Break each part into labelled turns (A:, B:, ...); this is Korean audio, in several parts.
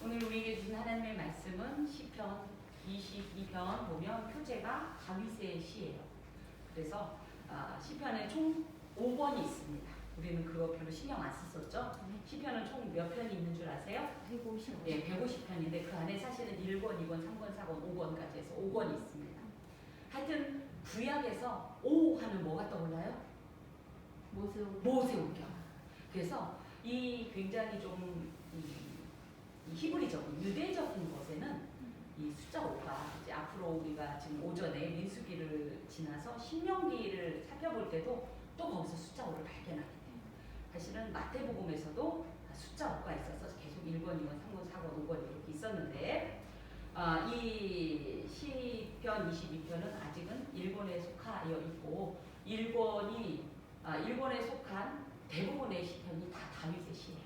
A: 오늘 우리에게 주신 하나님의 말씀은 시편 22편 보면 표제가 다윗의 시예요. 그래서 시편에 총 5권이 있습니다. 우리는 그거 별로 신경 안 썼었죠. 시편은 총 몇 편이 있는 줄 아세요?
B: 150.
A: 네, 150편인데 그 안에 사실은 1권, 2권, 3권, 4권, 5권까지 해서 5권이 있습니다. 하여튼 구약에서 5 하면 뭐가 떠올라요? 모세오경. 그래서 이 굉장히 좀 이 히브리적인 유대적인 것에는 이 숫자 5가 이제 앞으로 우리가 지금 오전에 민수기를 지나서 신명기를 살펴볼 때도 또 거기서 숫자 5를 발견하게 돼요. 사실은 마태복음에서도 숫자 5가 있어서 계속 1권, 2권, 3권, 4권, 5권 이렇게 있었는데 이 시편 22편은 아직은 1권에 속하여 있고 1권에 속한 대부분의 시편이 다 다윗의 시예요.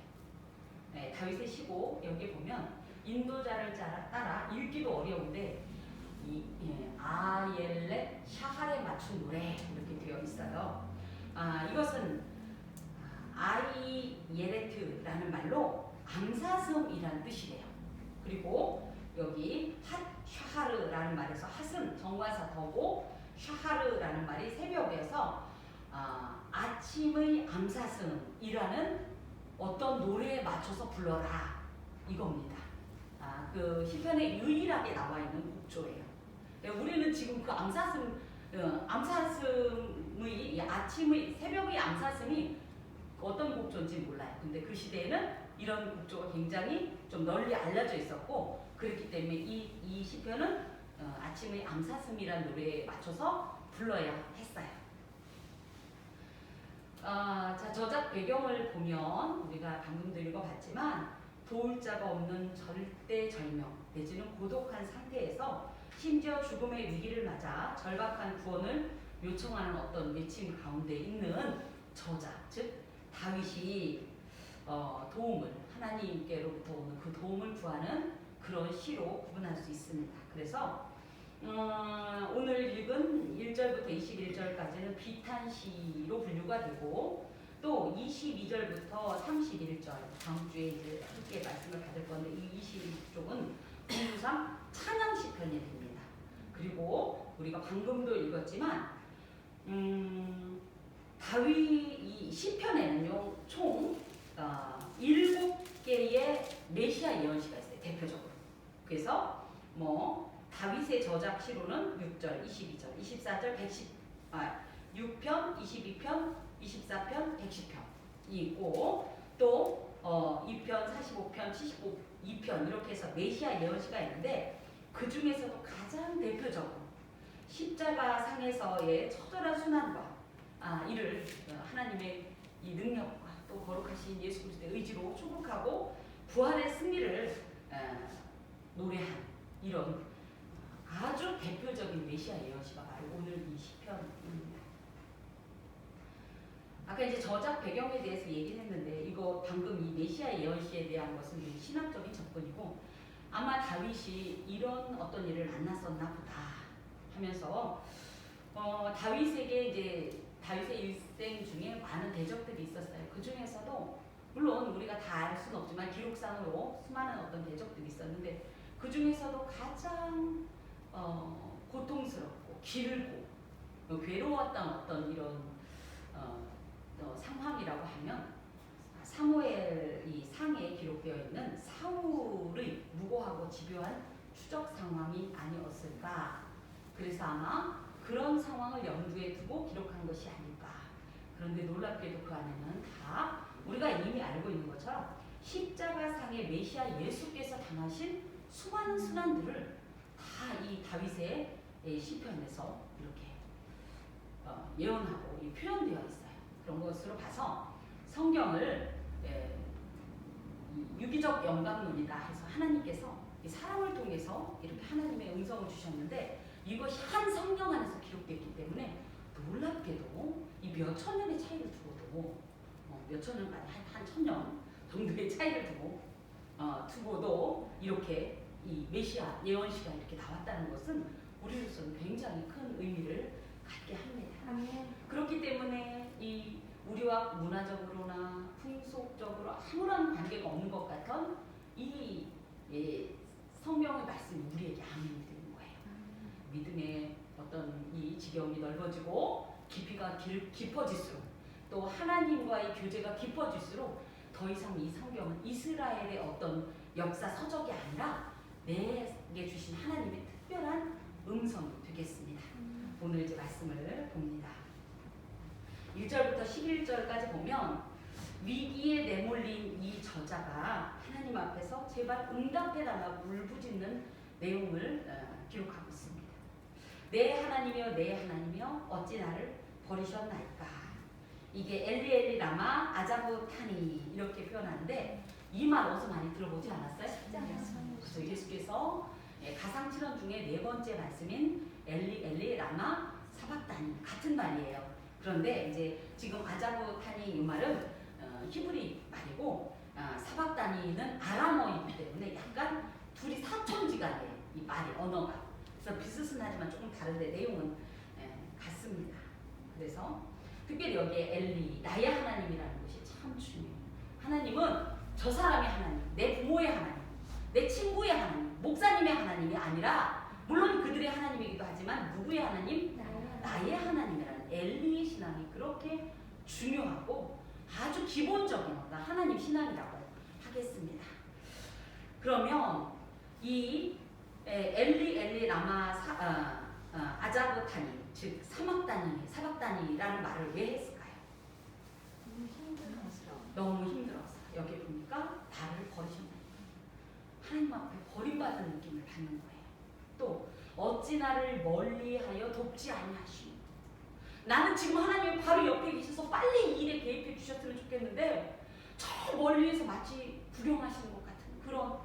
A: 네, 다윗의 시고 여기 보면 인도자를 따라 읽기도 어려운데 아옐렛 샤할에 맞춘 노래 이렇게 되어 있어요. 이것은 아이예레트라는 말로 암사슴이라는 뜻이래요. 그리고 여기 핫 샤하르라는 말에서 핫은 정관사 더고 샤하르라는 말이 새벽에서 아침의 암사슴이라는 어떤 노래에 맞춰서 불러라 이겁니다. 그 시편에 유일하게 나와 있는 곡조예요. 우리는 지금 그 암사슴의 아침의 새벽의 암사슴이 어떤 곡조인지 몰라요. 근데 그 시대에는 이런 곡조가 굉장히 좀 널리 알려져 있었고 그렇기 때문에 이 시편은 아침의 암사슴이라는 노래에 맞춰서 불러야 했어요. 자, 저작 배경을 보면 우리가 방금도 읽어봤지만 도울 자가 없는 절대절명 내지는 고독한 상태에서 심지어 죽음의 위기를 맞아 절박한 구원을 요청하는 어떤 외침 가운데 있는 저자, 즉 다윗이 도움을 하나님께로부터 오는 그 도움을 구하는 그런 시로 구분할 수 있습니다. 그래서 오늘 읽은 1절부터 21절까지는 비탄시로 분류가 되고 또 22절부터 31절 다음 주에 이제 함께 말씀을 받을 건데 이 22쪽은 분류상 찬양시편이 됩니다. 그리고 우리가 방금도 읽었지만 다윗 이 시편에는요 총 7개의 메시아 예언시가 있어요. 대표적으로. 그래서 다윗의 저작 시로는 6절, 22절, 24절, 6편, 22편, 24편, 110편이 있고 또 2편, 45편, 72편 이렇게 해서 메시아 예언시가 있는데 그 중에서도 가장 대표적으로 십자가 상에서의 처절한 순환과 이를 하나님의 이 능력과 또 거룩하신 예수 그리스도의 의지로 축복하고 부활의 승리를 노래한 이런 아주 대표적인 메시아 예언시가 바로 오늘 이 시편입니다. 아까 이제 저작 배경에 대해서 얘기를 했는데 이거 방금 이 메시아 예언시에 대한 것은 신학적인 접근이고 아마 다윗이 이런 어떤 일을 만났었나 보다 하면서 다윗에게 이제 다윗의 일생 중에 많은 대적들이 있었어요. 그 중에서도 물론 우리가 다 알 수는 없지만 기록상으로 수많은 어떤 대적들이 있었는데 그 중에서도 가장 고통스럽고 길고 괴로웠던 어떤 이런 상황이라고 하면 사무엘 이 상에 기록되어 있는 사울의 무고하고 집요한 추적 상황이 아니었을까. 그래서 아마 그런 상황을 염두에 두고 기록한 것이 아닐까. 그런데 놀랍게도 그 안에는 다 우리가 이미 알고 있는 것처럼 십자가상의 메시아 예수께서 당하신 수많은 순환들을 다 이 다윗의 시편에서 이렇게 예언하고 표현되어 있어요. 그런 것으로 봐서 성경을 유기적 영감론이다 해서 하나님께서 이 사람을 통해서 이렇게 하나님의 음성을 주셨는데 이것이 한 성경 안에서 기록됐기 때문에 놀랍게도 이 몇 천 년의 차이를 두고도 몇 천 년까지 한 천 년 정도의 차이를 두고도 이렇게 이 메시아 예언시가 이렇게 나왔다는 것은 우리로서는 굉장히 큰 의미를 갖게 합니다.
B: 아멘.
A: 그렇기 때문에 이 우리와 문화적으로나 풍속적으로 아무런 관계가 없는 것 같은 이 예, 성경의 말씀이 우리에게 아멘이 되는 거예요. 믿음의 어떤 이 지경이 넓어지고 깊이가 깊어질수록 또 하나님과의 교제가 깊어질수록 더 이상 이 성경은 이스라엘의 어떤 역사 서적이 아니라 내게 주신 하나님의 특별한 음성이 되겠습니다. 오늘 이제 말씀을 봅니다. 1절부터 11절까지 보면 위기에 내몰린 이 저자가 하나님 앞에서 제발 응답해달라고 울부짖는 내용을 기록하고 있습니다. 내 하나님이여 내 하나님이여 어찌 나를 버리셨나이까. 이게 엘리 엘리 라마 아자부타니 이렇게 표현하는데 이 말 어디서 많이 들어보지 않았어요? 그래서 예수께서 가상칠언 중에 네 번째 말씀인 엘리 엘리 라마 사박다니 같은 말이에요. 그런데 이제 지금 아자부타니 이 말은 히브리 말이고 사박다니는 아람어이기 때문에 약간 둘이 사촌지간이에요. 이 말이 언어가. 그래서 비슷은 하지만 조금 다른데 내용은 같습니다. 그래서 특별히 여기에 엘리 나의 하나님이라는 것이 참 중요해요. 하나님은 저 사람의 하나님, 내 부모의 하나님, 내 친구의 하나님, 목사님의 하나님이 아니라 물론 그들의 하나님이기도 하지만 누구의 하나님? 나의 하나님이라는 엘리의 신앙이 그렇게 중요하고 아주 기본적인 어떤 하나님 신앙이라고 하겠습니다. 그러면 이 엘리 라마 아자부타니 즉 사박다니라는 말을 왜 했을까요? 너무 힘들어서. 여기 보니까 나를 버리셨나요? 하나님 앞에 버림받은 느낌을 받는 거예요. 또 어찌 나를 멀리하여 돕지 아니하시니. 나는 지금 하나님이 바로 옆에 계셔서 빨리 이 일에 개입해 주셨으면 좋겠는데 저 멀리에서 마치 구경하시는 것 같은 그런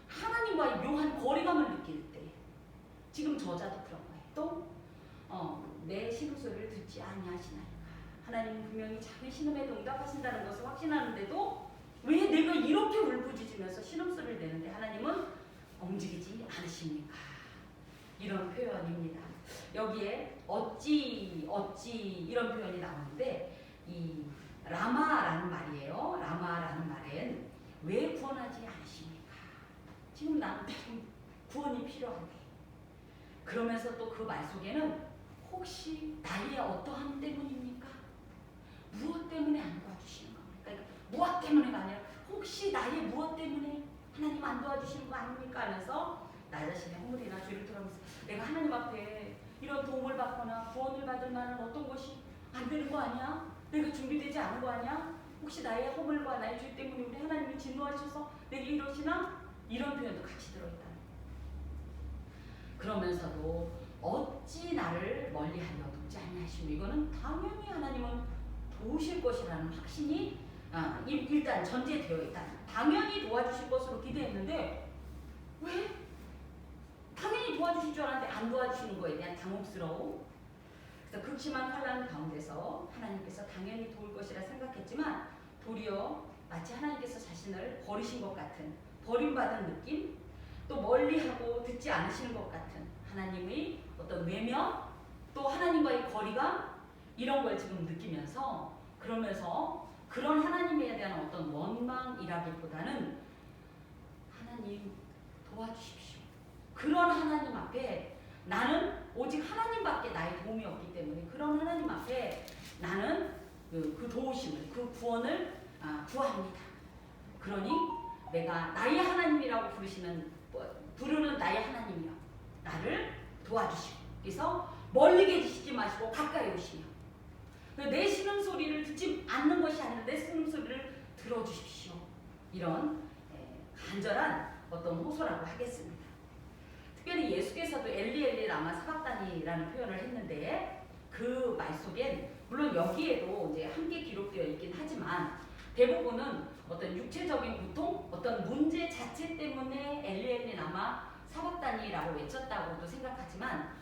A: 하나님과의 묘한 거리감을 느낄 때 지금 저자도 그런 거예요. 또 내 신음소리를 듣지 아니하시나이까. 하나님은 분명히 작은 신음에도 응답하신다는 것을 확신하는데도 왜 내가 이렇게 울부짖으면서 신음소리를 내는데 하나님은 움직이지 않으십니까? 이런 표현입니다. 여기에 어찌 이런 표현이 나오는데 이 라마라는 말이에요. 라마라는 말엔 왜 구원하지 않으십니까? 지금 나는 지금 구원이 필요한데. 그러면서 또 그 말 속에는 혹시 나의 어떠함 때문입니까? 무엇 때문에 안 도와주시는 겁니까? 그러니까 무엇 때문에가 아니라 혹시 나의 무엇 때문에 하나님 안 도와주시는 거 아닙니까? 하면서 나 자신의 허물이나 죄를 돌아보면서 내가 하나님 앞에 이런 도움을 받거나 구원을 받을 만한 어떤 것이 안 되는 거 아니야? 내가 준비되지 않은 거 아니야? 혹시 나의 허물과 나의 죄 때문에 우리 하나님이 진노하셔서 내게 이러시나? 이런 표현도 같이 들어있다. 그러면서도 어찌 나를 멀리하여 돕지 아니하시고 이거는 당연히 하나님은 도우실 것이라는 확신이 일단 전제되어 있다. 당연히 도와주실 것으로 기대했는데 왜? 당연히 도와주실 줄 알았는데 안 도와주시는 거에 대한 당혹스러움. 그래서 극심한 환란 가운데서 하나님께서 당연히 도울 것이라 생각했지만 도리어 마치 하나님께서 자신을 버리신 것 같은 버림받은 느낌, 또 멀리하고 듣지 않으시는 것 같은 하나님의 어떤 외면, 또 하나님과의 거리감 이런 걸 지금 느끼면서 그러면서 그런 하나님에 대한 어떤 원망이라기보다는 하나님 도와주십시오. 그런 하나님 앞에 나는 오직 하나님밖에 나의 도움이 없기 때문에 그런 하나님 앞에 나는 그 도우심을 그 구원을 구합니다. 그러니 내가 나의 하나님이라고 부르는 나의 하나님이여 나를 도와주시고 그래서 멀리 계시지 마시고 가까이 오시며 내 신음소리를 듣지 않는 것이 아니라 내 신음소리를 들어주십시오. 이런 간절한 어떤 호소라고 하겠습니다. 특별히 예수께서도 엘리 엘리 라마 사박다니라는 표현을 했는데 그 말 속엔 물론 여기에도 이제 함께 기록되어 있긴 하지만 대부분은 어떤 육체적인 고통, 어떤 문제 자체 때문에 엘리 엘리 라마 사박다니라고 외쳤다고도 생각하지만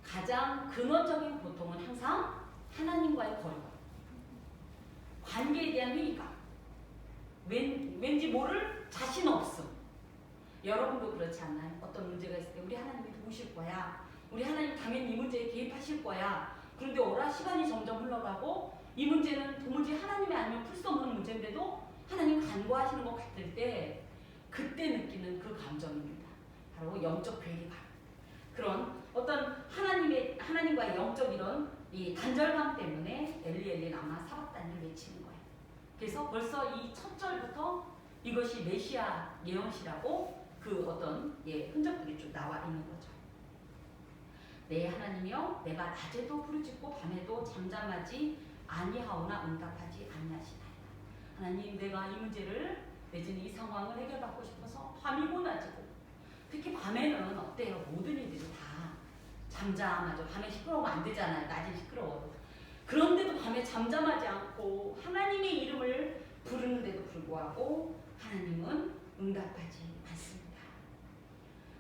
A: 가장 근원적인 고통은 항상 하나님과의 거리감, 관계에 대한 회의감, 왠지 모를 자신 없음. 여러분도 그렇지 않나요? 어떤 문제가 있을 때 우리 하나님이 도우실 거야. 우리 하나님 당연히 이 문제에 개입하실 거야. 그런데 어라 시간이 점점 흘러가고 이 문제는 도무지 하나님이 아니면 풀 수 없는 문제인데도 하나님 간과하시는 것 같을 때 그때 느끼는 그 감정 바로 영적 괴리감. 그런 어떤 하나님과의 영적 이런 이 단절감 때문에 엘리 라마 사박단을 외치는 거예요. 그래서 벌써 이 첫 절부터 이것이 메시아 예언시라고 그 어떤 흔적들이 쭉 나와 있는 거죠. 내 하나님이여 내가 낮에도 부르짖고 밤에도 잠잠하지 아니하오나 응답하지 아니하시나이다. 하나님, 내가 이 문제를 내지는 이 상황을 해결받고 싶어서 밤이고 낮이고, 특히 밤에는 어때요? 모든 일들이 다 잠잠하죠. 밤에 시끄러우면 안 되잖아요. 낮에 시끄러워도. 그런데도 밤에 잠잠하지 않고 하나님의 이름을 부르는데도 불구하고 하나님은 응답하지 않습니다.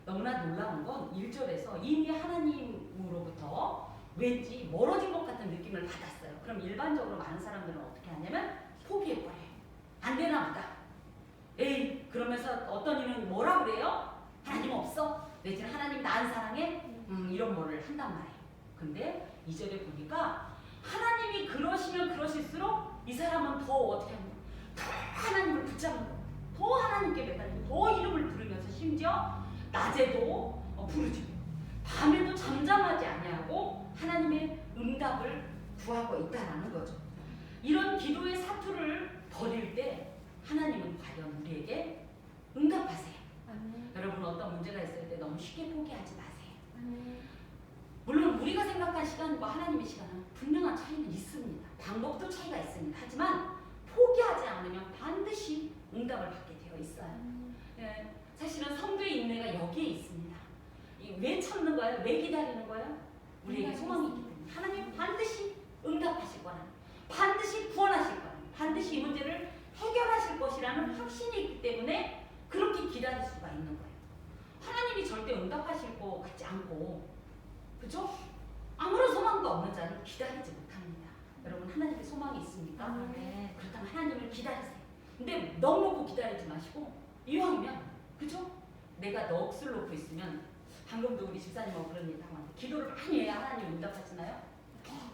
A: 너무나 놀라운 건 1절에서 이미 하나님으로부터 왠지 멀어진 것 같은 느낌을 받았어요. 그럼 일반적으로 많은 사람들은 어떻게 하냐면 포기해버려요. 안 되나 보다. 에이, 그러면서 어떤 이는 뭐라 그래요? 하나님 없어? 내지는 하나님 나 안 사랑해? 이런 말을 한단 말이에요. 근데 2절에 보니까 하나님이 그러시면 그러실수록 이 사람은 더 어떻게 하는 거예요? 더 하나님을 붙잡는 거예요. 더 하나님께 매달리고 더 이름을 부르면서 심지어 낮에도 부르짖고 밤에도 잠잠하지 아니하고 하나님의 응답을 구하고 있다는 거죠. 이런 기도의 사투를 벌일 때 하나님은 과연 우리에게 응답하세요. 여러분, 어떤 문제가 있을 때 너무 쉽게 포기하지 마세요. 물론 우리가 생각한 시간과 하나님의 시간은 분명한 차이는 있습니다. 방법도 차이가 있습니다. 하지만 포기하지 않으면 반드시 응답을 받게 되어 있어요. 사실은 성도의 인내가 여기에 있습니다. 왜 참는 거예요? 왜 기다리는 거예요? 우리에게 소망이 있기 때문에 하나님 반드시 응답하실 거라, 반드시 구원하실 거라, 반드시 이 문제를 해결하실 것이라는 확신이 있기 때문에 그렇게 기다릴 수가 있는 거예요. 하나님이 절대 응답하실 것 같지 않고, 그죠? 아무런 소망도 없는 자는 기다리지 못합니다. 여러분, 하나님의 소망이 있습니까? 그렇다면 하나님을 기다리세요. 근데 넋 놓고 기다리지 마시고 이왕이면, 그죠? 내가 넋을 놓고 있으면, 방금도 우리 집사님하고 그런 얘기 하고 기도를 많이 해야 하나님 응답하시나요?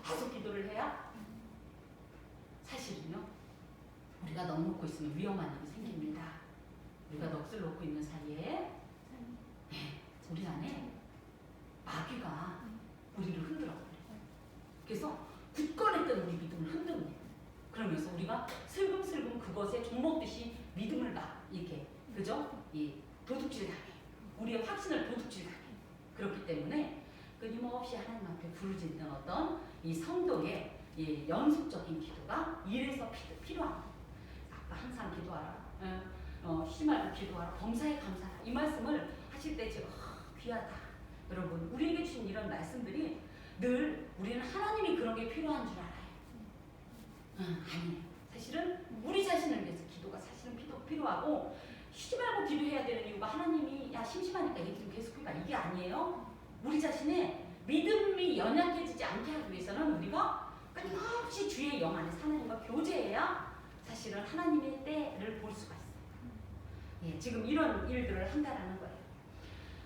A: 계속 기도를 해야? 사실은요, 우리가 넋 놓고 있으면 위험한 일이 생깁니다. 우리가 넋을 놓고 있는 사이에 우리 안에 마귀가 우리를 흔들어 버려요. 그래서 굳건했던 우리 믿음을 흔드는 거예요. 그러면서 우리가 슬금슬금 그것에 종먹듯이 믿음을 막 이렇게, 그죠? 도둑질 당해요. 우리의 확신을 도둑질 당해요. 그렇기 때문에 끊임없이 하나님 앞에 부르짖는 어떤 이 성도의 연속적인 기도가 이래서 필요합니다. 아까 항상 기도하라, 쉬지 말고 기도하라, 범사에 감사하라, 이 말씀을 하실 때 제가 귀하다. 여러분, 우리에게 주신 이런 말씀들이 늘 우리는 하나님이 그런 게 필요한 줄 알아요. 아니에요. 사실은 우리 자신을 위해서 기도가 사실은 필요하고, 쉬지 말고 기도해야 되는 이유가 하나님이 야 심심하니까 얘기 좀 계속해봐, 이게 아니에요. 우리 자신의 믿음이 연약해지지 않게 하기 위해서는 우리가 끊임없이 주의 영 안에서 하나님과 교제해야 사실은 하나님의 때를 볼 수가 있어요. 지금 이런 일들을 한다라는 거예요.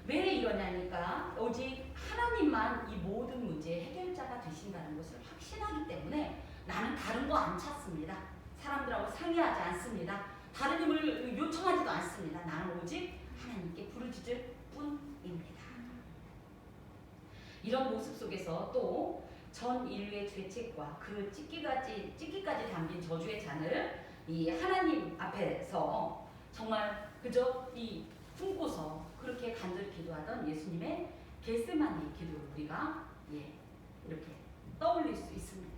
A: 왜 이러냐니까 오직 하나님만 이 모든 문제의 해결자가 되신다는 것을 확신하기 때문에 나는 다른 거 안 찾습니다. 사람들하고 상의하지 않습니다. 다른 힘을 요청하지도 않습니다. 나는 오직 하나님께 부르짖을 뿐입니다. 이런 모습 속에서 또 전 인류의 죄책과 그 찢기까지 담긴 저주의 잔을 이 하나님 앞에서 정말 그저 품고서 그렇게 간절히 기도하던 예수님의 겟세마네 기도를 우리가 이렇게 떠올릴 수 있습니다.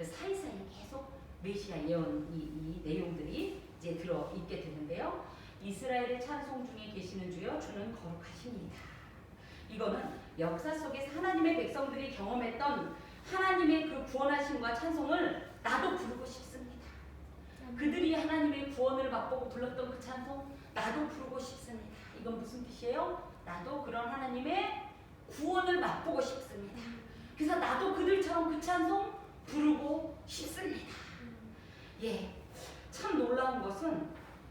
A: 사이사이 계속 메시아 예언 이 내용들이 이제 들어 있게 되는데요. 이스라엘의 찬송 중에 계시는 주여 주는 거룩하십니다. 이거는 역사 속에서 하나님의 백성들이 경험했던 하나님의 그 구원하심과 찬송을 나도 부르고 싶습니다. 그들이 하나님의 구원을 맛보고 불렀던 그 찬송 나도 부르고 싶습니다. 이건 무슨 뜻이에요? 나도 그런 하나님의 구원을 맛보고 싶습니다. 그래서 나도 그들처럼 그 찬송 부르고 싶습니다. 참 놀라운 것은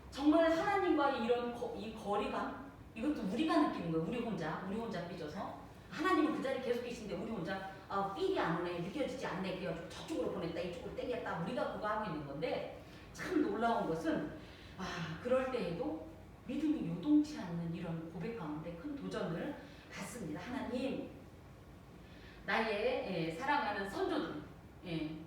A: 정말 하나님과 이런 이 거리감, 이것도 우리가 느끼는 거예요. 우리 혼자 삐져서 하나님은 그 자리에 계속 계신데 우리 혼자 삘이 안 오네, 느껴지지 않네, 그래가지고 저쪽으로 보냈다, 이쪽으로 땡겼다, 우리가 그거 하고 있는 건데, 참 놀라운 것은 그럴 때에도 믿음이 요동치 않는 이런 고백 가운데 큰 도전 그랬습니다. 하나님, 나의 사랑하는 선조들,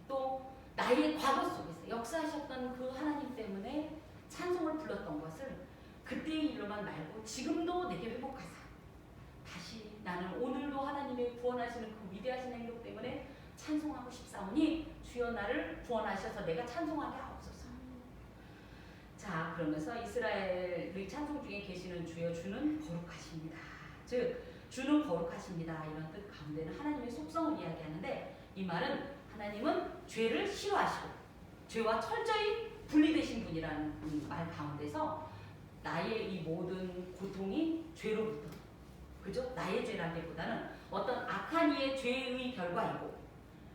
A: 또 나의 과거 속에서 역사하셨던 그 하나님 때문에 찬송을 불렀던 것을 그때의 일로만 말고 지금도 내게 회복하사 다시 나는 오늘도 하나님의 구원하시는 그 위대하신 행동 때문에 찬송하고 싶사오니 주여 나를 구원하셔서 내가 찬송하게 하옵소서. 자, 그러면서 이스라엘의 찬송 중에 계시는 주여, 주는 거룩하십니다. 즉 주는 거룩하십니다. 이런 뜻 가운데는 하나님의 속성을 이야기하는데, 이 말은 하나님은 죄를 싫어하시고 죄와 철저히 분리되신 분이라는 말 가운데서 나의 이 모든 고통이 죄로부터, 그죠? 나의 죄라기보다는 어떤 악한 이의 죄의 결과이고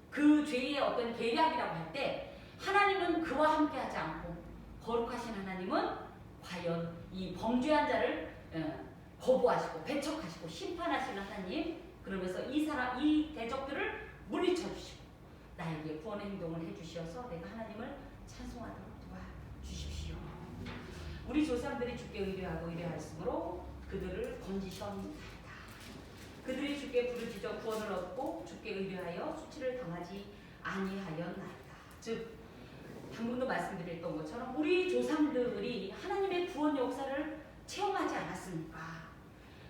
A: 그 죄의 어떤 계략이라고 할 때 하나님은 그와 함께하지 않고 거룩하신 하나님은 과연 이 범죄한 자를 거부하시고 배척하시고 심판하시는 하나님, 그러면서 이 대적들을 물리쳐 주시고 나에게 구원의 행동을 해주시어서 내가 하나님을 찬송하도록 도와주십시오. 우리 조상들이 주께 의뢰하고 의뢰하였으므로 그들을 건지셨나이다. 그들이 주께 부르짖어 구원을 얻고 주께 의뢰하여 수치를 당하지 아니하였나이다. 즉 방금도 말씀드렸던 것처럼 우리 조상들이 하나님의 구원 역사를 체험하지 않았습니까?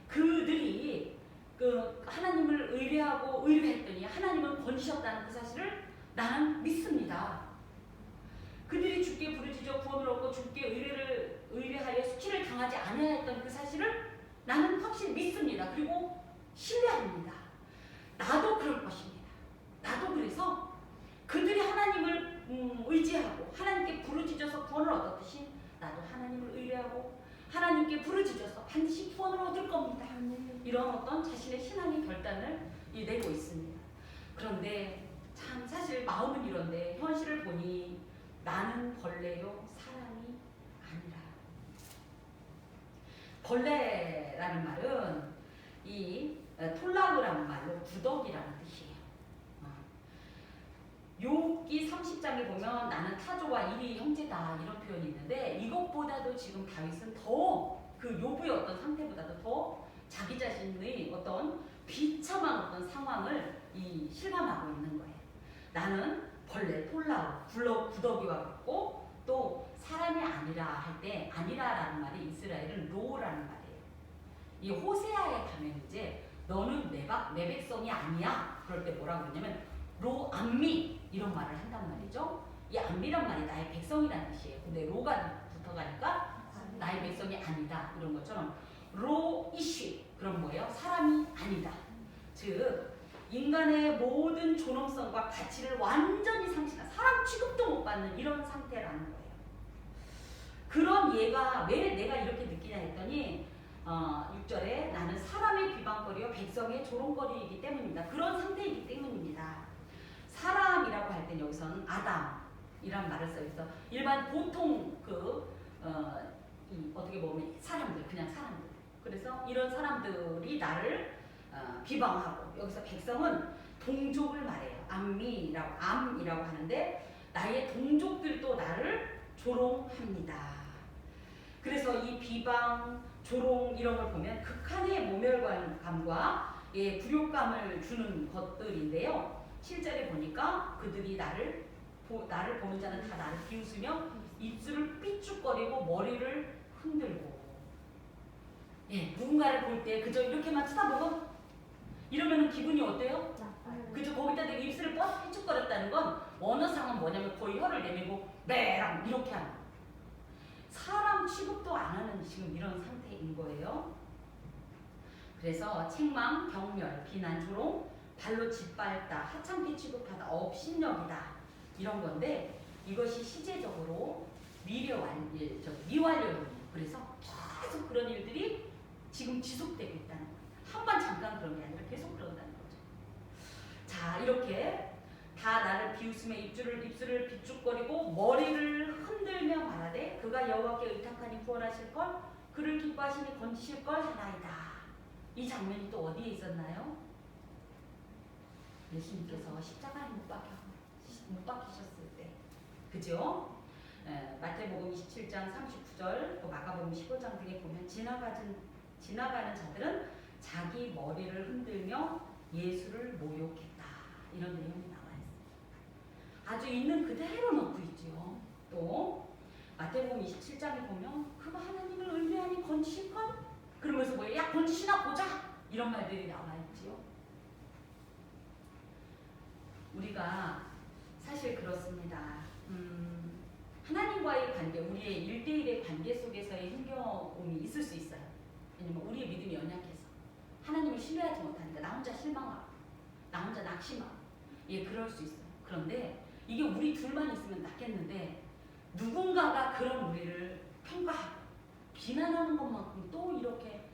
A: 그들이 그 하나님을 의뢰하고 의뢰했더니 하나님은 건지셨다는 그 사실을 나는 믿습니다. 그들이 주께 부르짖어 구원을 얻고 주께 의뢰하여 수치를 당하지 아니하였던 그 사실을 나는 확실히 믿습니다. 그리고 신뢰합니다. 나도 그럴 것입니다. 나도 그래서 그들이 하나님을 의지하고 하나님께 부르짖어서 구원을 얻었듯이 나도 하나님을 의뢰하고 하나님께 부르짖어서 반드시 구원을 얻을 겁니다. 이런 어떤 자신의 신앙의 결단을 내고 있습니다. 그런데 참 사실 마음은 이런데 현실을 보니 나는 벌레요 사람이 아니라. 벌레라는 말은 이 톨라그라는 말로 구더기라는 뜻이에요. 욥기 30장에 보면 나는 타조와 일이 형제다 이런 표현이 있는데, 이것보다도 지금 다윗은 더 그 욥의 어떤 상태보다도 더 자기 자신의 어떤 비참한 어떤 상황을 실감하고 있는 거예요. 나는 벌레, 톨라, 구더기와 같고 또 사람이 아니라 할 때 아니라라는 말이 이스라엘은 로라는 말이에요. 이 호세아에 가면 이제 너는 내 백성이 아니야. 그럴 때 뭐라고 그러냐면 로 암미 이런 말을 한단 말이죠. 이 암미란 말이 나의 백성이라는 뜻이에요. 근데 로가 붙어가니까 나의 백성이 아니다 이런 것처럼 로 이쉬, 그럼 뭐예요? 사람이 아니다. 즉 인간의 모든 존엄성과 가치를 완전히 상실한, 사람 취급도 못 받는 이런 상태라는 거예요. 그런 얘가 왜 내가 이렇게 느끼냐 했더니 6절에 나는 사람의 비방거리와 백성의 조롱거리이기 때문입니다. 그런 상태이기 때문입니다. 사람이라고 할 땐 여기서는 아담이란 말을 써있어. 일반 보통 어떻게 보면 사람들, 그냥 사람들. 그래서 이런 사람들이 나를 비방하고, 여기서 백성은 동족을 말해요. 암이라고 하는데 나의 동족들도 나를 조롱합니다. 그래서 이 비방, 조롱 이런 걸 보면 극한의 모멸감과 굴욕감을 주는 것들인데요. 7절에 보니까 그들이 나를 보는 자는 다 나를 비웃으며 입술을 삐죽거리고 머리를 흔들고, 누군가를 볼 때 그저 이렇게만 쳐다보면 이러면 기분이 어때요? 그저 거기다 대고 입술을 삐죽거렸다는 건 언어상은 뭐냐면 거의 혀를 내밀고 매랑 이렇게 하는, 사람 취급도 안 하는 지금 이런 상태인 거예요. 그래서 책망, 경멸, 비난, 조롱, 발로 짓밟다, 하찮게 취급하다, 업신여기다 이런 건데, 이것이 시제적으로 미완료예요. 그래서 계속 그런 일들이 지금 지속되고 있다는 거예요. 한번 잠깐 그런 게 아니라 계속 그런다는 거죠. 자, 이렇게 다 나를 비웃으며 입술을 비죽거리고 머리를 흔들며 말하되 그가 여호와께 의탁하니 구원하실 걸, 그를 기뻐하시니 건지실 걸 하나이다. 이 장면이 또 어디에 있었나요? 예수님께서 십자가에 못 박히셨을 때, 그죠? 마태복음 27장 39절, 또 마가복음 15장 등에 보면 지나가는 자들은 자기 머리를 흔들며 예수를 모욕했다. 이런 내용이 나와 있어요. 아주 있는 그대로 넣고 있지요. 또 마태복음 27장에 보면 그가 하나님을 의뢰하니 건지실건? 그러면서 뭐예요? 야 건지시나 보자! 이런 말들이 나와 있지요. 우리가 사실 그렇습니다. 하나님과의 관계, 우리의 1대1의 관계 속에서의 힘겨움이 있을 수 있어요. 왜냐면 우리의 믿음이 연약해서 하나님을 신뢰하지 못하니까 나 혼자 실망하고 나 혼자 낙심하고 예, 그럴 수 있어요. 그런데 이게 우리 둘만 있으면 낫겠는데 누군가가 그런 우리를 평가하고 비난하는 것만큼 또 이렇게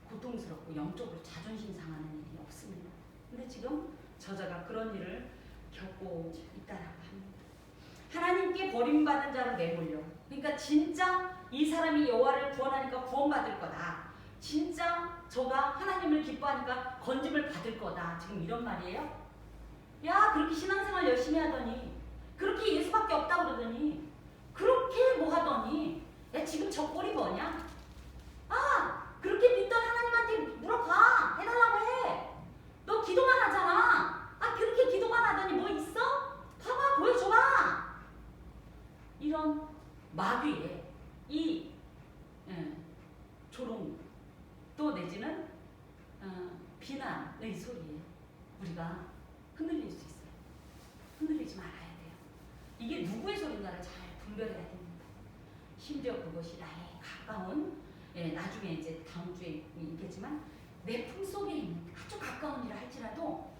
A: 고통스럽고 영적으로 자존심 상하는 일이 없습니다. 근데 지금 저자가 그런 일을 겪고 있다라고 합니다. 하나님께 버림받은 자로 내몰려. 그러니까 진짜 이 사람이 여호와를 구원하니까 구원받을 거다. 진짜 저가 하나님을 기뻐하니까 건짐을 받을 거다. 지금 이런 말이에요. 야 그렇게 신앙생활 열심히 하더니 그렇게 예수밖에 없다고 그러더니 그렇게 뭐 하더니 야 지금 저 꼴이 뭐냐? 아 그렇게 믿던 하나님한테 물어봐. 해달라고 해. 너 기도만 하잖아. 아 그렇게 기도만 하더니 뭐 있어? 봐봐 보여줘봐. 이런 마귀의 이 조롱 또 내지는 비난의 소리에 우리가 흔들릴 수 있어요. 흔들리지 말아야 돼요. 이게 누구의 소리인가를 잘 분별해야 됩니다. 심지어 그것이 나의 가까운 나중에 이제 다음 주에 있겠지만 내 품속에 있는 아주 가까운 일을 할지라도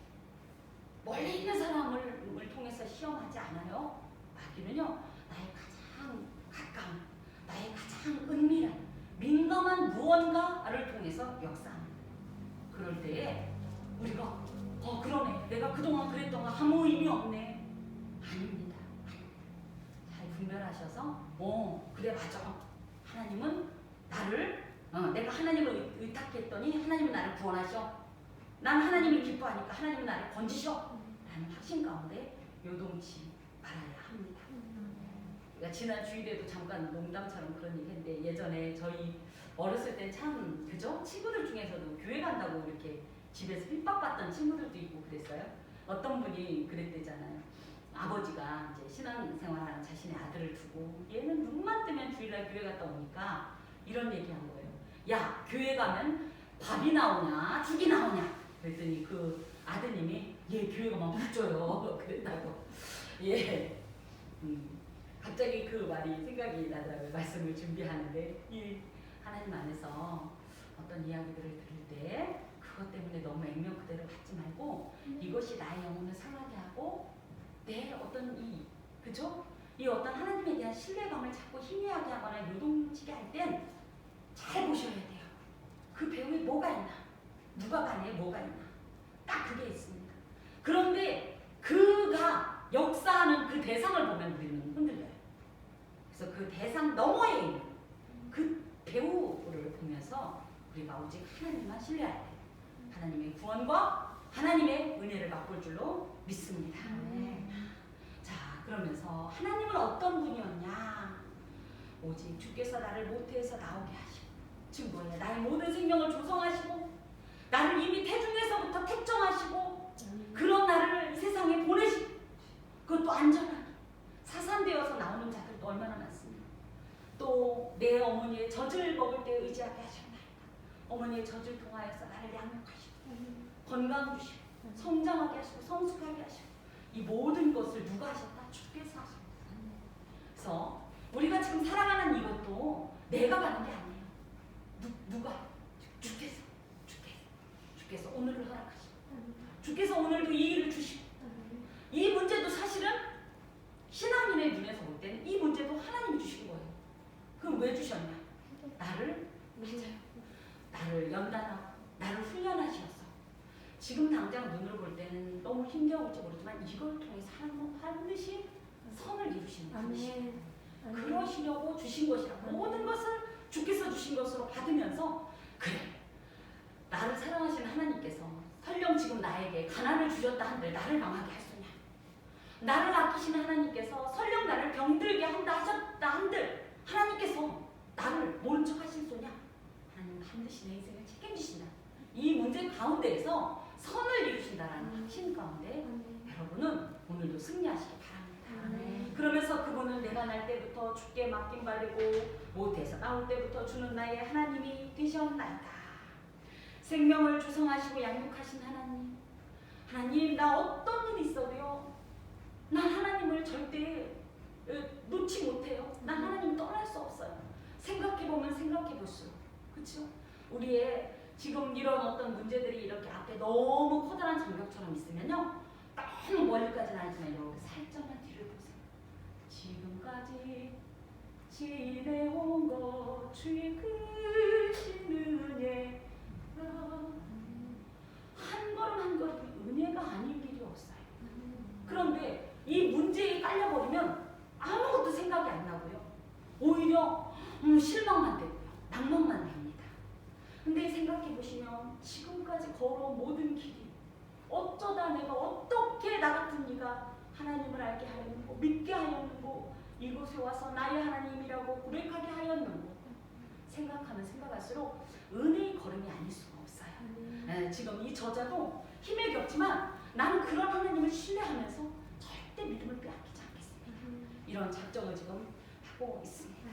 A: 멀리 있는 사람을 통해서 시험하지 않아요. 마귀는요 나의 가장 가까운 나의 가장 은밀한 민감한 무언가를 통해서 역사합니다. 그럴 때에 우리가 그러네 내가 그동안 그랬던 거 아무 의미 없네. 아닙니다. 잘 분별하셔서 그래 맞아. 하나님은 나를 내가 하나님을 의탁했더니 하나님은 나를 구원하셔. 난 하나님을 기뻐하니까 하나님은 나를 건지셔. 라는 확신 가운데 요동치 말아야 합니다. 그러니까 지난 주일에도 잠깐 농담처럼 그런 얘기 했는데 예전에 저희 어렸을 때 참 그죠? 친구들 중에서도 교회 간다고 이렇게 집에서 핍박받던 친구들도 있고 그랬어요. 어떤 분이 그랬대잖아요. 아버지가 이제 신앙생활하는 자신의 아들을 두고 얘는 눈만 뜨면 주일날 교회 갔다 오니까 이런 얘기한 거예요. 야 교회 가면 밥이 나오냐 죽이 나오냐 그랬더니 그 아드님이 얘 교회 가면 밥 줘요 그랬다고. 예. 갑자기 그 말이 생각이 나더라고요. 말씀을 준비하는데 이 하나님 안에서 어떤 이야기들을 들을 때 그것 때문에 너무 액면 그대로 받지 말고 이것이 나의 영혼을 상하게 하고 내 어떤 그죠? 이 어떤 하나님에 대한 신뢰감을 자꾸 희미하게 하거나 요동치게 할 땐 잘 보셔야 돼요. 그 배후에 뭐가 있나? 누가 간에 뭐가 있나? 딱 그게 있습니다. 그런데 그가 역사하는 그 대상을 보면 우리는 흔들려요. 그래서 그 대상 너머에 있는 그 배우를 보면서 우리가 오직 하나님만 신뢰해야 돼요. 하나님의 구원과 하나님의 은혜를 맛볼 줄로 믿습니다. 자, 그러면서 하나님은 어떤 분이었냐? 오직 주께서 나를 모태에서 나오게 하시고 지금 뭐냐? 나의 모든 생명을 조성하시고 나를 이미 태중에서부터 택정하시고 그런 나를 이 세상에 보내시고 그것도 안전하게 사산되어서 나오는 자들도 얼마나 많습니다. 또 내 어머니의 젖을 먹을 때 의지하게 하셨나이다. 어머니의 젖을 통하여서 나를 양육하시고 건강 주시고 성장하게 하시고 성숙하게 하시고 이 모든 것을 누가 하셨다? 주께서 하셨다. 그래서 우리가 지금 살아가는 이것도 내가 가는 게 아니에요. 누가? 주께서 오늘을 허락하시고 주께서 오늘도 이 일을 주시고 이 문제도 사실은 신앙인의 눈에서 볼 때는 이 문제도 하나님이 주신 거예요. 그럼 왜 주셨냐? 나를 연단하고 나를 훈련하시었어. 지금 당장 눈으로 볼 때는 너무 힘겨울지 모르지만 이걸 통해서 하나님은 반드시 선을 이루시는 분이시고 그러시려고 주신 것이라고 모든 것을 주께서 주신 것으로 받으면서 그래 나를 사랑하시는 하나님께서 설령 지금 나에게 가난을 주셨다 한들 나를 망하게 할 수냐? 나를 아끼시는 하나님께서 설령 나를 병들게 한다 하셨다 한들 하나님께서 나를 모른 척 하실 소냐? 하나님 반드시 내 인생을 책임지신다. 문제 가운데에서 선을 이루신다라는 확신 가운데 여러분은 오늘도 승리하시기 바랍니다. 그러면서 그분은 내가 날 때부터 주께 맡긴 바 되고 못해서 나올 때부터 주는 나의 하나님이 되셨나이다. 생명을 주성하시고 양육하신 하나님, 하나님 나 어떤 일이 있어도요 난 하나님을 절대 놓지 못해요. 난 하나님 떠날 수 없어요. 생각해보면 생각해볼수록 그렇죠? 우리의 지금 이런 어떤 문제들이 이렇게 앞에 너무 커다란 장벽처럼 있으면요 너무 멀리까지는 아니지만 이렇게 살짝만 뒤를 보세요. 지금까지 지내온 것 주의 크신 은혜 한 걸음 한 걸음이 은혜가 아닐 일이 없어요. 그런데 이 문제에 깔려버리면 아무것도 생각이 안 나고요. 오히려 실망만 되고요. 낭만만 됩니다. 근데 생각해 보시면 지금까지 걸어온 모든 길이 어쩌다 내가 어떻게 나 같은 이가 하나님을 알게 하였는고 믿게 하였는고 이곳에 와서 나의 하나님이라고 고백하게 하였는고 생각하면 생각할수록 은혜의 걸음이 아닐 수가 없어요. 지금 이 저자도 힘에 겹지만 나는 그런 하나님을 신뢰하면서 절대 믿음을 빼앗기지 않겠습니다. 이런 작정을 지금 하고 있습니다.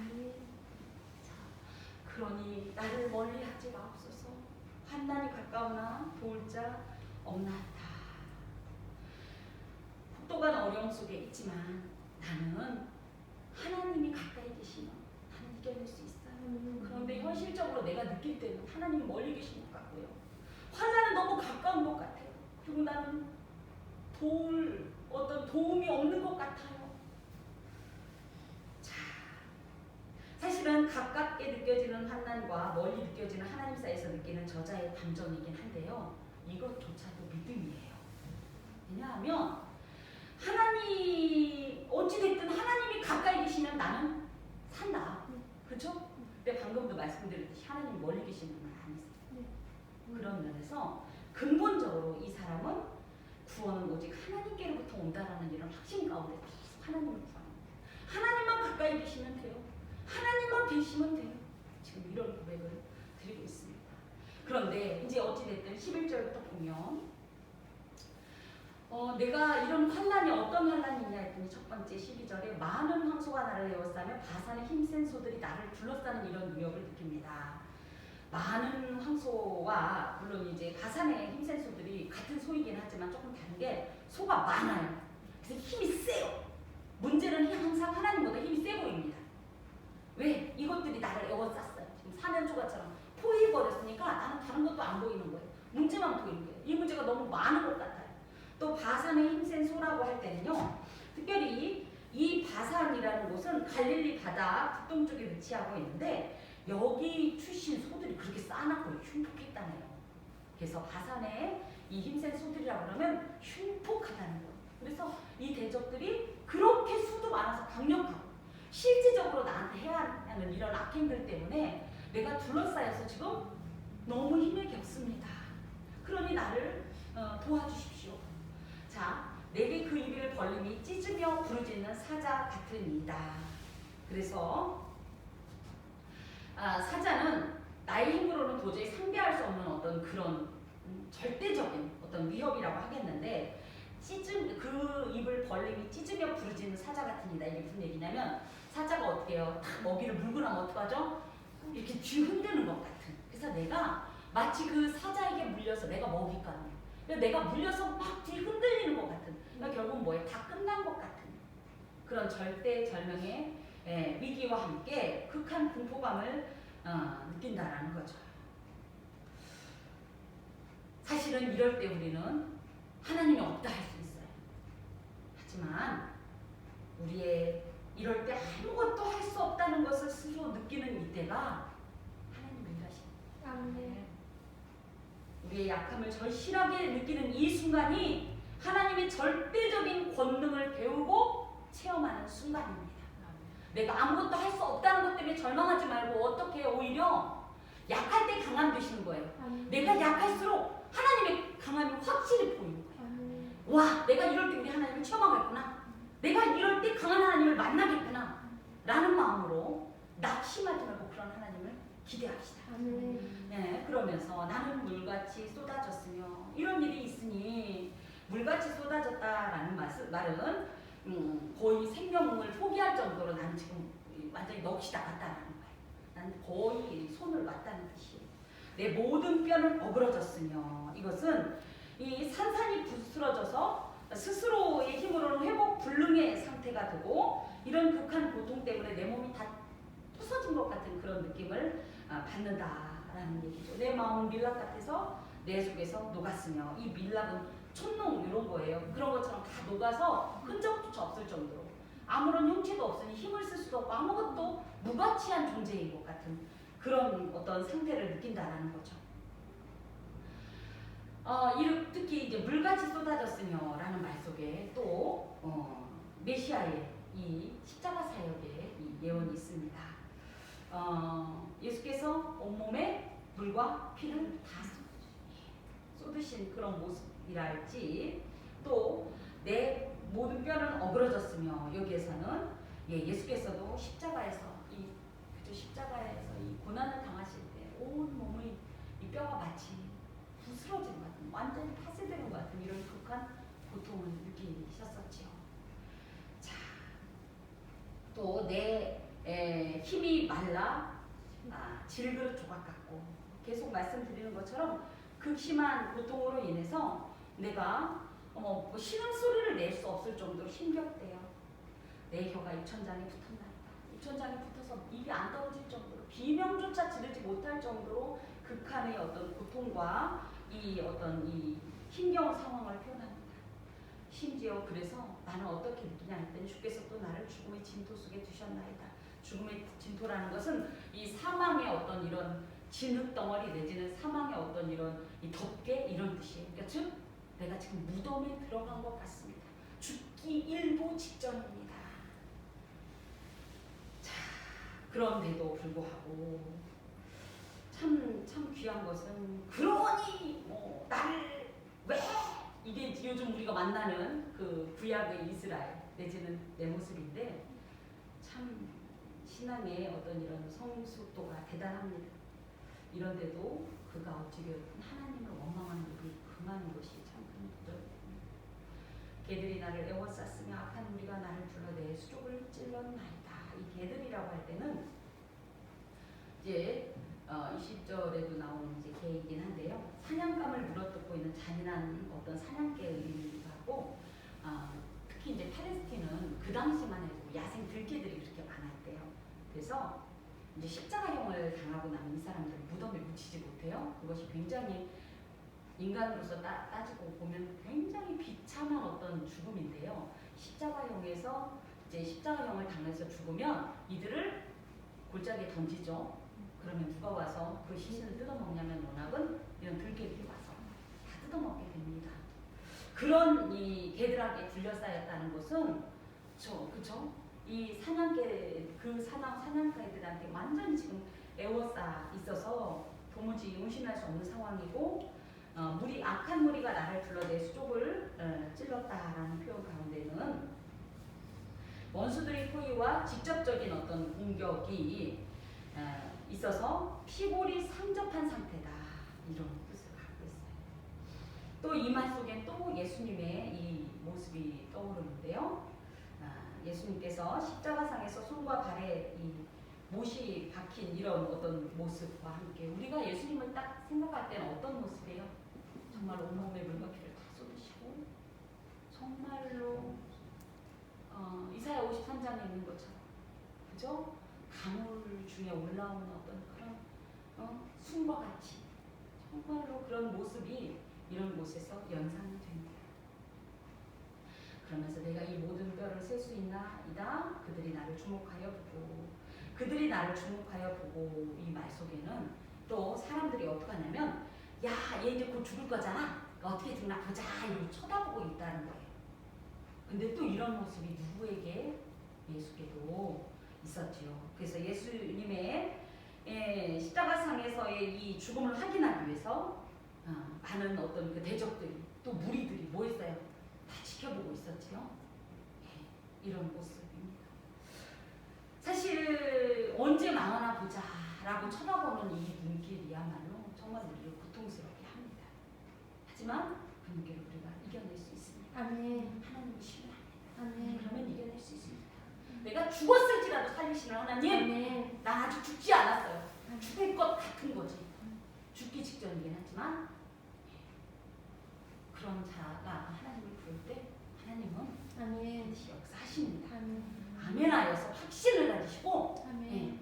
A: 자, 그러니 나를 멀리하지 마옵소서. 환난이 가까우나 도울 자 없나이다. 혹독한 어려움 속에 있지만 나는 하나님이 가까이 계시면 나는 이겨낼 수 있어요. 그런데 현실적으로 내가 느낄 때는 하나님이 멀리 계신 것 같고요. 환난은 너무 가까운 것 같아요. 그리고 나는 도울 어떤 도움이 없는 것 같아요. 자, 사실은 가깝게 느껴지는 환난과 멀리 느껴지는 하나님 사이에서 느끼는 저자의 감정이긴 한데요. 이것조차도 믿음이에요. 왜냐하면 하나님 어찌됐든 하나님이 가까이 계시면 나는 산다. 그렇죠? 근데 방금도 말씀드렸듯이 하나님 멀리 계시는 건 아니세요. 그런 면에서 근본적으로 이 사람은 구원은 오직 하나님께로부터 온다라는 이런 확신 가운데 계속 하나님을 구합니다. 하나님만 가까이 계시면 돼요. 하나님만 계시면 돼요. 지금 이런 고백을 드리고 있습니다. 그런데 이제 어찌됐든 11절부터 보면 내가 이런 환난이 어떤 환난이냐 했더니 첫 번째 12절에 많은 황소가 나를 에워싸며 바산의 힘센 소들이 나를 둘러싸는 이런 위협을 느낍니다. 많은 황소와 물론 이제 바산의 힘센 소들이 같은 소이긴 하지만 조금 다른 게 소가 많아요. 그래서 힘이 세요. 문제는 항상 하나님보다 힘이 세 보입니다. 왜? 이것들이 나를 에워쌌어요. 지금 사면초가처럼 포위해버렸으니까 나는 다른 것도 안 보이는 거예요. 문제만 보이는 거예요. 이 문제가 너무 많은 것 같아요. 또 바산의 힘센 소라고 할 때는요. 특별히 이 바산이라는 곳은 갈릴리 바다 북동쪽에 위치하고 있는데 여기 출신 소들이 그렇게 싸납고 흉폭했다네요. 그래서 바산의 이 힘센 소들이라고 그러면 흉폭하다는 거예요. 그래서 이 대적들이 그렇게 수도 많아서 강력하고 실질적으로 나한테 해야 하는 이런 악행들 때문에 내가 둘러싸여서 지금 너무 힘에 겹습니다. 그러니 나를 도와주십시오. 자, 내게 그 입을 벌림이 찢으며 부르짖는 사자 같으니이다. 그래서 사자는 나의 힘으로는 도저히 상대할 수 없는 어떤 그런 절대적인 어떤 위협이라고 하겠는데 그 입을 벌림이 찢으며 부르짖는 사자 같으니이다. 이게 무슨 얘기냐면 사자가 어떻게 해요? 탁 먹이를 물고 나면 어떡하죠? 이렇게 뒤 흔드는 것 같은. 그래서 내가 마치 그 사자에게 물려서 내가 먹이거든요. 내가 물려서 막 뒤 흔들리는 것 같은. 그러니까 결국 뭐예요? 다 끝난 것 같은 그런 절대절명의 위기와 함께 극한 공포감을 느낀다라는 거죠. 사실은 이럴 때 우리는 하나님이 없다 할 수 있어요. 하지만 우리의 이럴 때 아무것도 할 수 없다는 것을 스스로 느끼는 이때가 하나님 일하십니다. 우리의 약함을 절실하게 느끼는 이 순간이 하나님의 절대적인 권능을 배우고 체험하는 순간입니다. 내가 아무것도 할 수 없다는 것 때문에 절망하지 말고 어떻게 오히려 약할 때 강함 되시는 거예요. 내가 약할수록 하나님의 강함이 확실히 보이는 거예요. 와, 내가 이럴 때 우리 하나님을 체험하겠구나. 내가 이럴 때 강한 하나님을 만나겠구나. 라는 마음으로 낙심하지 말고 그런 하나님을 기대합시다.
B: 아멘.
A: 네, 그러면서 나는 물같이 쏟아졌으며 이런 일이 있으니 물같이 쏟아졌다라는 말은 거의 생명을 포기할 정도로 나는 지금 완전히 넋이 나갔다라는 거예요. 나는 거의 손을 놨다는 뜻이에요. 내 모든 뼈는 어그러졌으며 이것은 이 산산이 부스러져서 스스로의 힘으로는 회복 불능의 상태가 되고 이런 극한 고통 때문에 내 몸이 다 부서진 것 같은 그런 느낌을 받는다라는 얘기죠. 내 마음은 밀랍 같아서 내 속에서 녹았으며 이 밀랍은 촛농 이런 거예요. 그런 것처럼 다 녹아서 흔적조차 없을 정도로 아무런 형체도 없으니 힘을 쓸 수도 없고 아무것도 무가치한 존재인 것 같은 그런 어떤 상태를 느낀다라는 거죠. 특히 이제 물같이 쏟아졌으며라는 말 속에 또 메시아의 이 십자가 사역의 이 예언이 있습니다. 예수께서 온몸에 물과 피를 다 쏟으신 그런 모습이랄지 또 내 모든 뼈는 어그러졌으며 여기에서는 예수께서도 십자가에서 십자가에서 이 고난을 당하실 때 온 몸의 이 뼈가 마치 부스러진 것 같은 완전히 파쇄되는 것 같은 이런 극한 고통을 느끼셨었지요. 자, 또 내 힘이 말라 질그릇 조각 같고 계속 말씀드리는 것처럼 극심한 고통으로 인해서 내가 신음소리를 낼 수 없을 정도로 힘겹대요. 내 혀가 입천장에 붙었나이다. 입천장에 붙어서 입이 안 떨어질 정도로 비명조차 지르지 못할 정도로 극한의 어떤 고통과 이 어떤 이 힘겨운 상황을 표현합니다. 심지어 그래서 나는 어떻게 느끼냐 했더니 주께서 또 나를 죽음의 진토 속에 두셨나이다. 죽음의 진토라는 것은 이 사망의 어떤 이런 진흙 덩어리 내지는 사망의 어떤 이런 이 덮개 이런 뜻이에요. 그러니까 즉 내가 지금 무덤에 들어간 것 같습니다. 죽기 일보 직전입니다. 자, 그런데도 불구하고 참 귀한 것은 그러니 나를 왜 이게 요즘 우리가 만나는 그 구약의 이스라엘 내지는 내 모습인데 참 신앙의 어떤 이런 성숙도가 대단합니다. 이런데도 그가 어찌되었든 하나님을 원망하는 일이 금하는 것이 참 큰 도전입니다. 개들이 나를 애워쌌으며 악한 무리가 나를 불러 내 수족을 찔렀나이다. 이 개들이라고 할 때는 이제 20절에도 나오는 이제 개이긴 한데요. 사냥감을 물어뜯고 있는 잔인한 어떤 사냥개의 의미이기도 하고 특히 이제 팔레스틴은 그 당시만 해도 야생 들개들이 그렇게 많았대요. 그래서 이제 십자가형을 당하고 나면 이 사람들은 무덤에 묻히지 못해요. 그것이 굉장히 인간으로서 따지고 보면 굉장히 비참한 어떤 죽음인데요. 십자가형에서 이제 십자가형을 당해서 죽으면 이들을 골짜기에 던지죠. 그러면 누가 와서 그 시신을 뜯어먹냐면 워낙은 이런 들개들이 와서 다 뜯어먹게 됩니다. 그런 이 개들에게 둘러싸였다는 것은 그쵸? 이 사냥개 그 사냥개들한테 완전히 지금 애워싸 있어서 도무지 운신할 수 없는 상황이고 악한 무리가 나를 불러 내 수족을 찔렀다라는 표현 가운데는 원수들의 포위와 직접적인 어떤 공격이 있어서 피골이 상접한 상태다 이런 뜻을 갖고 있어요. 또 이 말 속엔 또 예수님의 이 모습이 떠오르는데요. 예수님께서 십자가상에서 손과 발에 이 못이 박힌 이런 어떤 모습과 함께 우리가 예수님을 딱 생각할 때는 어떤 모습이에요? 정말 온몸에 물과 피를 다 쏟으시고 정말로 이사야 53장에 있는 것처럼 그죠? 가물 중에 올라오는 어떤 그런 숨과 같이 정말로 그런 모습이 이런 곳에서 연상이 됩니다. 그러면서 내가 이 모든 뼈를 셀 수 있나이다. 그들이 나를 주목하여 보고 이 말 속에는 또 사람들이 어떻게 하냐면 야, 얘 이제 곧 죽을 거잖아. 어떻게 죽나 보자 이러고 쳐다보고 있다는 거예요. 근데 또 이런 모습이 누구에게? 예수께도 있었지요. 그래서 예수님의 십자가상에서의 이 죽음을 확인하기 위해서 많은 어떤 그 대적들이 또 무리들이 뭐 했어요? 다 지켜보고 있었지요. 이런 모습입니다. 사실 언제 망하나 보자 라고 쳐다보는 이 눈길이야말로 정말 우리를 고통스럽게 합니다. 하지만 그 눈길을 우리가 이겨낼 수 있습니다.
B: 아멘.
A: 하나님을 신뢰합니다.
B: 아멘.
A: 그러면 이겨낼 수 있습니다. 내가 죽었을지라도 살리시는 하나님,
B: 아멘.
A: 나 아직 죽지 않았어요. 죽을 것 같은 거지. 죽기 직전이긴 하지만 그런 자가 하나님을 부를 때 하나님은
B: 아멘.
A: 반드시 역사하십니다.
B: 아멘.
A: 아멘하여서 확신을 가지시고,
B: 아멘.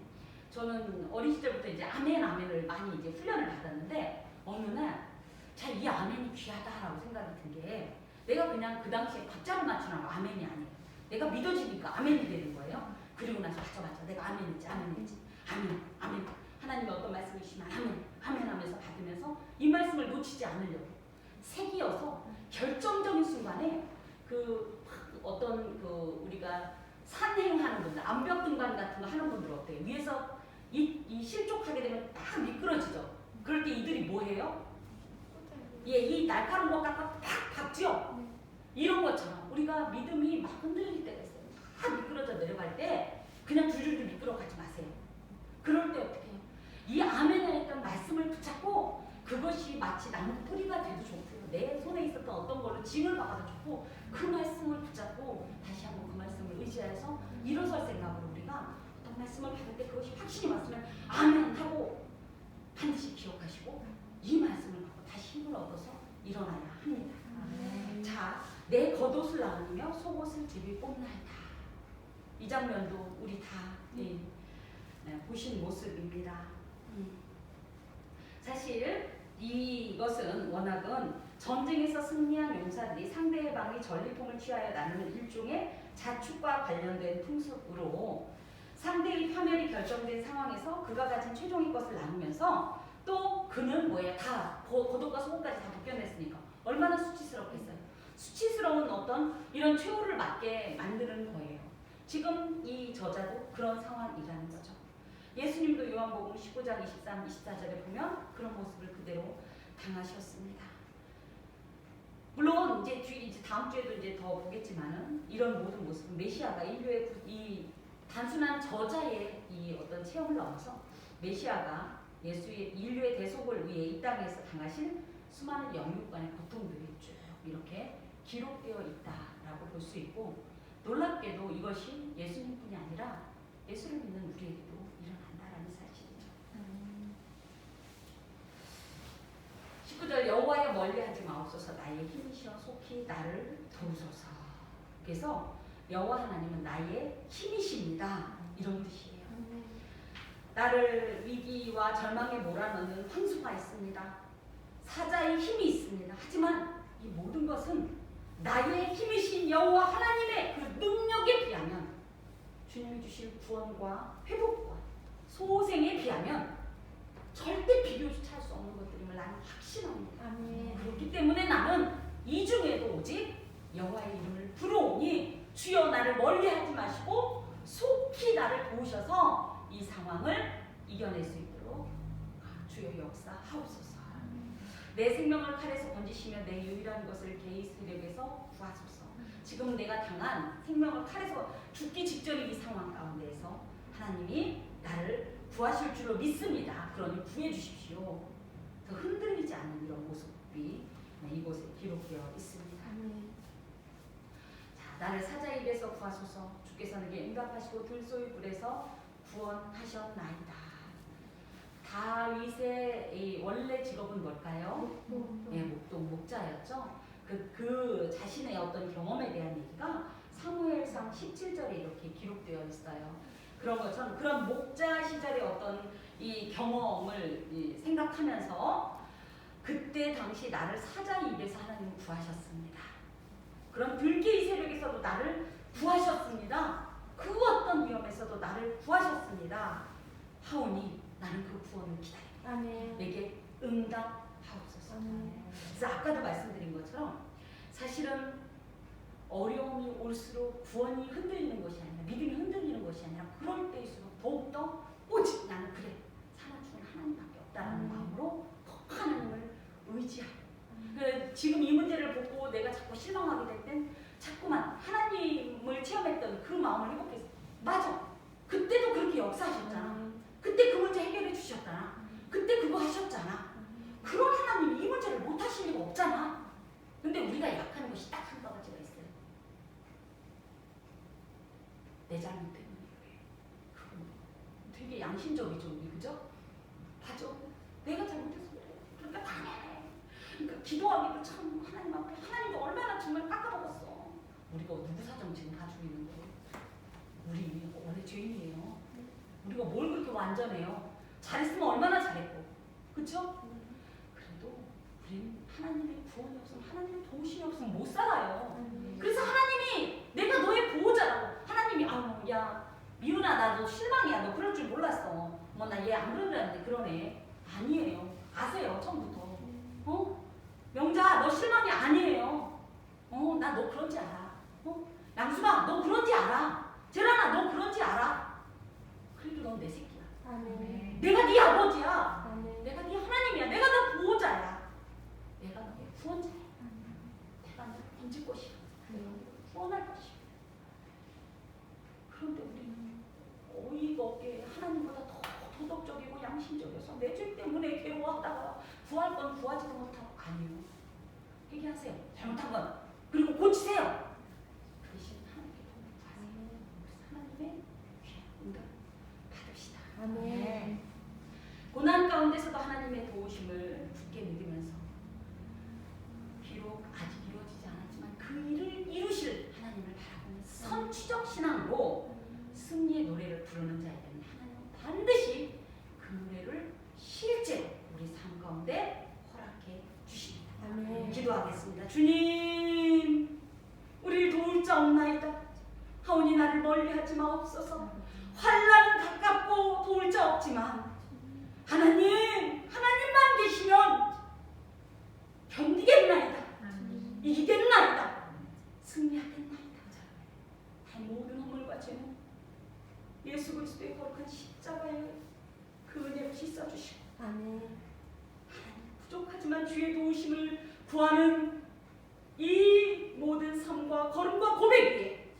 A: 저는 어린 시절부터 이제 아멘을 많이 이제 훈련을 받았는데 어느 날 자, 이 아멘이 귀하다라고 생각이 든 게 내가 그냥 그 당시에 박자를 맞추는 아멘이 아니에요. 내가 믿어지니까 아멘이 되는 거예요. 그리고 나서 맞아 내가 아멘했지. 아멘. 하나님이 어떤 말씀을 주시면 아멘 하면서 받으면서 이 말씀을 놓치지 않으려고 색이어서 결정적인 순간에 그 어떤 그 우리가 산행하는 분들, 암벽 등반 같은 거 하는 분들 어때요? 위에서 이 실족하게 되면 딱 미끄러지죠. 그럴 때 이들이 뭐 해요? 이 날카로운 것 갖고 팍 박죠. 이런 것처럼 우리가 믿음이 막 흔들릴 때가 있어요. 막 미끄러져 내려갈 때 그냥 줄줄줄 미끄러가지 마세요. 그럴 때 어떻게 해요? 이 아멘에 했던 말씀을 붙잡고 그것이 마치 나무 뿌리가 돼도 좋고요. 내 손에 있었던 어떤 걸로 징을 박아도 좋고 그 말씀을 붙잡고 다시 한번 그 말씀을 의지해서 일어설 생각으로 우리가 어떤 말씀을 받을 때 그것이 확신이 왔으면 아멘 하고 반드시 기억하시고 이 말씀을 받고 다시 힘을 얻어서 일어나야 합니다. 자, 내 겉옷을 나누며 속옷을 집이 뽑나이다. 이 장면도 우리 다 보신 모습입니다. 사실 이것은 워낙은 전쟁에서 승리한 용사들이 상대방의 전리품을 취하여 나누는 일종의 자축과 관련된 풍습으로 상대의 파멸이 결정된 상황에서 그가 가진 최종의 것을 나누면서 또 그는 뭐예요? 다 겉옷과 속옷까지 다 벗겨냈으니까 얼마나 수치스럽겠어요. 수치스러운 어떤 이런 최후를 맞게 만드는 거예요. 지금 이 저자도 그런 상황이라는 거죠. 예수님도 요한복음 19장 23, 24절에 보면 그런 모습을 그대로 당하셨습니다. 물론 이제 다음 주에도 이제 더 보겠지만은 이런 모든 모습은 메시아가 인류의 이 단순한 저자의 이 어떤 체험을 넘어서 메시아가 예수의 인류의 대속을 위해 이 땅에서 당하신 수많은 영육간의 고통들이 쭉 이렇게 기록되어 있다라고 볼 수 있고 놀랍게도 이것이 예수님뿐이 아니라 예수를 믿는 우리에게도 일어난다라는 사실이죠. 19절 여호와여 멀리하지 마옵소서 나의 힘이시여 속히 나를 도우소서. 그래서 여호와 하나님은 나의 힘이십니다. 이런 뜻이에요. 나를 위기와 절망에 몰아넣는 황소가 있습니다. 사자의 힘이 있습니다. 하지만 이 모든 것은 나의 힘이신 여호와 하나님의 그 능력에 비하면 주님이 주실 구원과 회복과 소생에 비하면 절대 비교조차 할 수 없는 것들임을 나는 확신합니다.
B: 아멘.
A: 그렇기 때문에 나는 이 중에도 오직 여호와의 이름을 부르오니 주여 나를 멀리하지 마시고 속히 나를 도우셔서 이 상황을 이겨낼 수 있도록 주여 역사하옵소서. 내 생명을 칼에서 건지시며 내 유일한 것을 개의 세력에서 구하소서. 지금 내가 당한 생명을 칼에서 죽기 직전의 이 상황 가운데에서 하나님이 나를 구하실 줄로 믿습니다. 그러니 구해 주십시오. 더 흔들리지 않는 이런 모습이 이곳에 기록되어 있습니다. 자, 나를 사자 입에서 구하소서. 주께서 내게 응답하시고 들소의 불에서 구원하셨나이다. 다윗의 이 원래 직업은 뭘까요? 목자였죠. 그 자신의 어떤 경험에 대한 얘기가 사무엘상 17절에 이렇게 기록되어 있어요. 그런 것처럼 그런 목자 시절의 어떤 이 경험을 생각하면서 그때 당시 나를 사자의 입에서 하나님은 구하셨습니다. 그런 들개의 세력에서도 나를 구하셨습니다. 그 어떤 위험에서도 나를 구하셨습니다. 하오니 나는 그 구원을 기다립니다.
B: 아멘.
A: 내게 응답하옵소서. 그래서 아까도 말씀드린 것처럼 사실은 어려움이 올수록 구원이 흔들리는 것이 아니라 믿음이 흔들리는 것이 아니라 그럴 때일수록 더욱더 오직 나는 그래 살아주는 하나님밖에 없다라는 마음으로 더 하나님을 의지하고 지금 이 문제를 보고 내가 자꾸 실망하게 될 땐 자꾸만 하나님을 체험했던 그 마음을 회복해서 맞아 그때도 그렇게 역사하셨잖아. 그때 그 문제 해결해 근데 우리가 약한 것이 딱 한 가지가 있어요. 내 잘못 때문이에요. 그건 되게 양심적이죠, 우리 그죠? 맞아. 내가 잘못해서 그래. 그러니까 당해. 그러니까 기도하기도 참 하나님 앞에 하나님도 얼마나 정말 깎아먹었어. 우리가 누구 사정 지금 봐주고 있는 거예요? 우리 원래 죄인이에요. 우리가 뭘 그렇게 완전해요? 잘했으면 얼마나 잘했고, 그렇죠? 그래도 우리는 하나님의 구원이 없으면 하나님의 도우심이 없으면 못 살아요. 그래서 하나님이 내가 너의 보호자라고. 하나님이 야 미훈아 나 너 실망이야. 너 그럴 줄 몰랐어. 뭐 나 얘 안 그러려는데 그러네. 아니에요. 아세요 처음부터. 명자 너 실망이 아니에요. 나 너 그런지 알아. 양수마 너 그런지 알아. 재란아 너 그런지 알아. 그래도 넌 내 새끼야.
B: 아멘.
A: 내가 네 아버지야.
B: 아멘.
A: 내가 네 하나님이야. 내가 너 보호자야. 내가 너의 구원자야. 내가 너를 건질 것이야. 내가 너를 구원할 것이야. 그런데 우리는 어이가 없게 하나님보다 더 도덕적이고 양심적이어서 내 죄 때문에 괴로워하다가 구할 건 구하지도 못하고 아니요. 회개하세요. 잘못한 건. 그리고 고치세요. 그 대신 하나님께 도움을 구하세요. 하나님의 귀한 응답 받읍시다.
B: 아멘.
A: 고난 가운데서도 하나님의 도우심을 굳게 믿으면서 비록 아직 이루어지지 않았지만 그 일을 이루실 하나님을 바라보는 선취적 신앙으로 승리의 노래를 부르는 자에게는 하나님은 반드시 그 노래를 실제로 우리 삶 가운데 허락해 주십니다.
B: 아멘.
A: 기도하겠습니다. 주님, 우리를 도울 자 없나이다. 하오니 나를 멀리하지 마옵소서. 환난은 가깝고 도울 자 없지만 하나님만 계시면 견디겠나이다. 이기겠나이다. 승리하겠나이다. 다 모든 허물과 죄는 예수 그리스도의 거룩한 십자가에 그 은혜를 씻어주시고
B: 아멘.
A: 부족하지만 주의 도우심을 구하는 이 모든 삶과 걸음과 고백 위에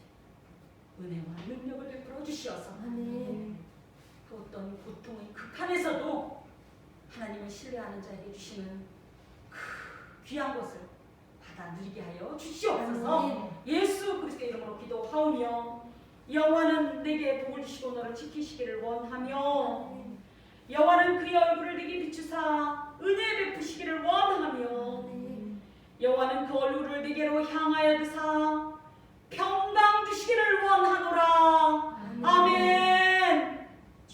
A: 은혜와 능력을 베풀어 주시어서
B: 아멘.
A: 그 어떤 고통의 극한에서도 하나님을 신뢰하는 자에게 주시는 그 귀한 것을 받아 누리게 하여 주시옵소서.
B: 아멘.
A: 예수 그리스도의 이름으로 기도하오며 여호와는 내게 복을 주시고 너를 지키시기를 원하며 여호와는 그의 얼굴을 내게 비추사 은혜 베푸시기를 원하며 여호와는 그 얼굴을 내게로 향하여 드사